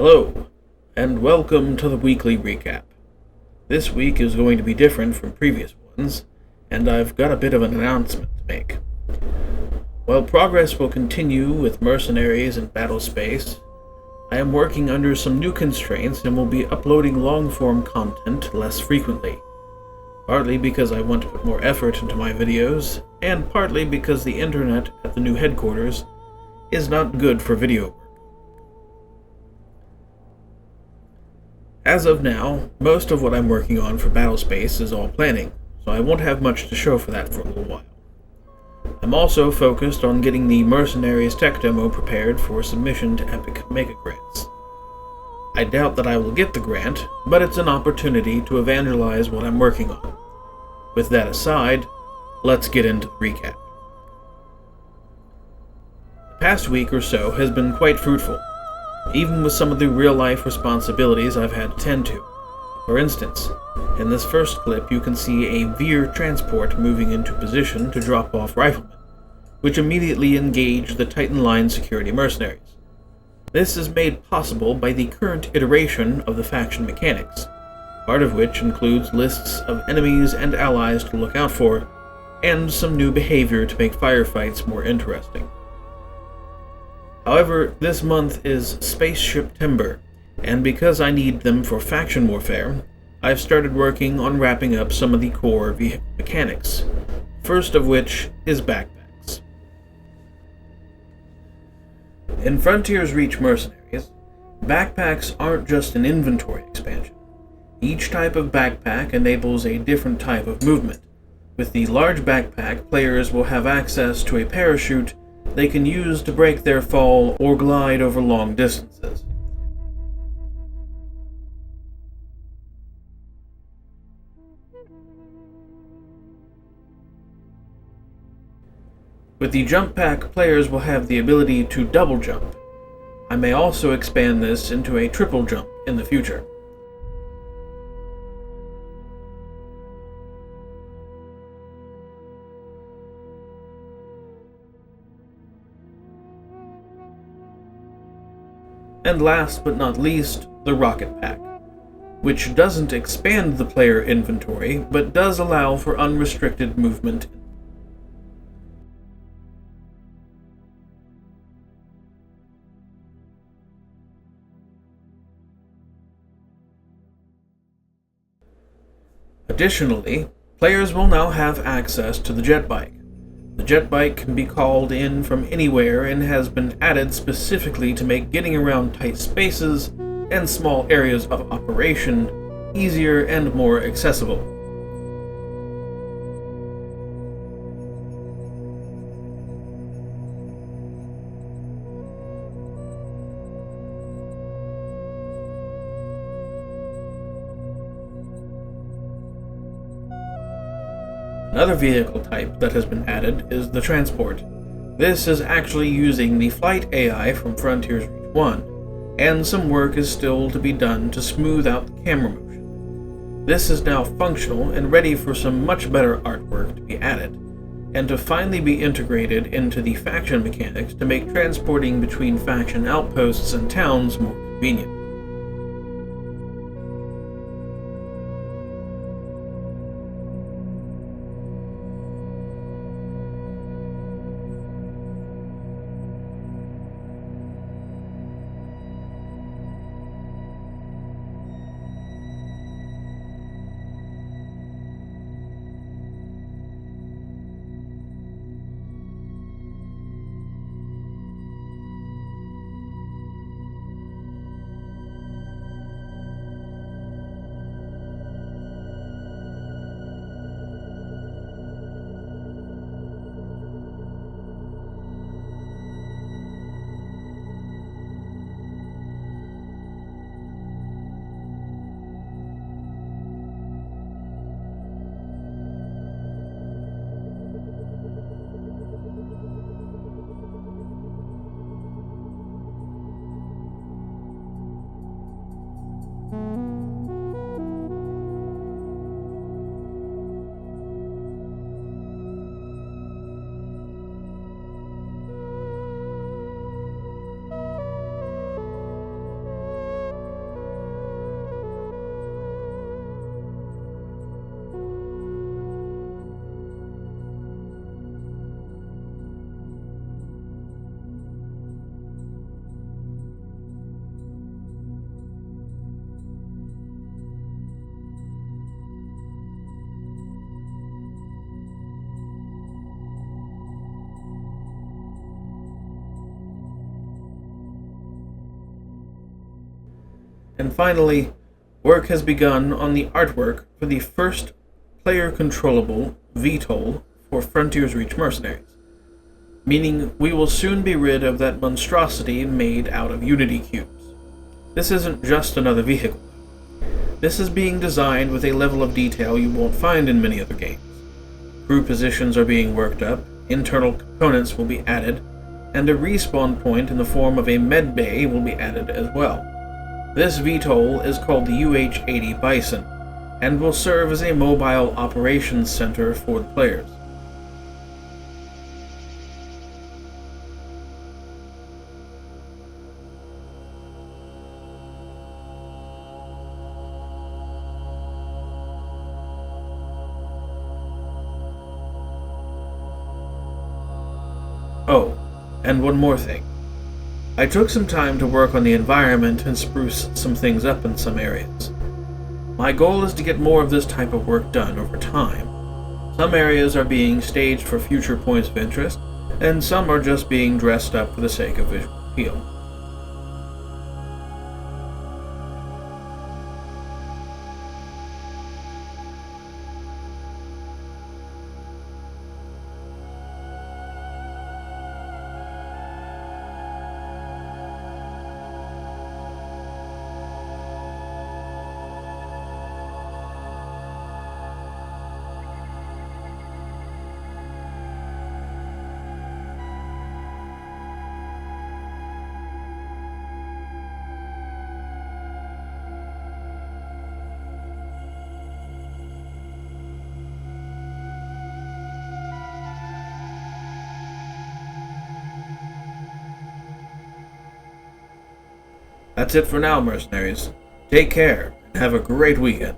Hello, and welcome to the weekly recap. This week is going to be different from previous ones, and I've got a bit of an announcement to make. While progress will continue with Mercenaries and Battlespace, I am working under some new constraints and will be uploading long-form content less frequently. Partly because I want to put more effort into my videos, and partly because the internet at the new headquarters is not good for video work. As of now, most of what I'm working on for Battlespace is all planning, so I won't have much to show for that for a little while. I'm also focused on getting the Mercenaries tech demo prepared for submission to Epic Mega Grants. I doubt that I will get the grant, but it's an opportunity to evangelize what I'm working on. With that aside, let's get into the recap. The past week or so has been quite fruitful, even with some of the real-life responsibilities I've had to tend to. For instance, in this first clip you can see a Veer transport moving into position to drop off riflemen, which immediately engage the Titan Line security mercenaries. This is made possible by the current iteration of the faction mechanics, part of which includes lists of enemies and allies to look out for, and some new behavior to make firefights more interesting. However, this month is Spaceship Timber, and because I need them for faction warfare, I've started working on wrapping up some of the core vehicle mechanics, first of which is backpacks. In Frontiers Reach Mercenaries, backpacks aren't just an inventory expansion. Each type of backpack enables a different type of movement. With the large backpack, players will have access to a parachute they can use to break their fall or glide over long distances. With the jump pack, players will have the ability to double jump. I may also expand this into a triple jump in the future. And last but not least, the Rocket Pack, which doesn't expand the player inventory, but does allow for unrestricted movement. Additionally, players will now have access to the jet bike. The jet bike can be called in from anywhere and has been added specifically to make getting around tight spaces and small areas of operation easier and more accessible. Another vehicle type that has been added is the transport. This is actually using the flight AI from Frontiers Reach 1, and some work is still to be done to smooth out the camera motion. This is now functional and ready for some much better artwork to be added, and to finally be integrated into the faction mechanics to make transporting between faction outposts and towns more convenient. And finally, work has begun on the artwork for the first player-controllable VTOL for Frontier's Reach Mercenaries, meaning we will soon be rid of that monstrosity made out of Unity cubes. This isn't just another vehicle. This is being designed with a level of detail you won't find in many other games. Crew positions are being worked up, internal components will be added, and a respawn point in the form of a med bay will be added as well. This VTOL is called the UH-80 Bison, and will serve as a mobile operations center for the players. Oh, and one more thing. I took some time to work on the environment and spruce some things up in some areas. My goal is to get more of this type of work done over time. Some areas are being staged for future points of interest, and some are just being dressed up for the sake of visual appeal. That's it for now, mercenaries. Take care, and have a great weekend.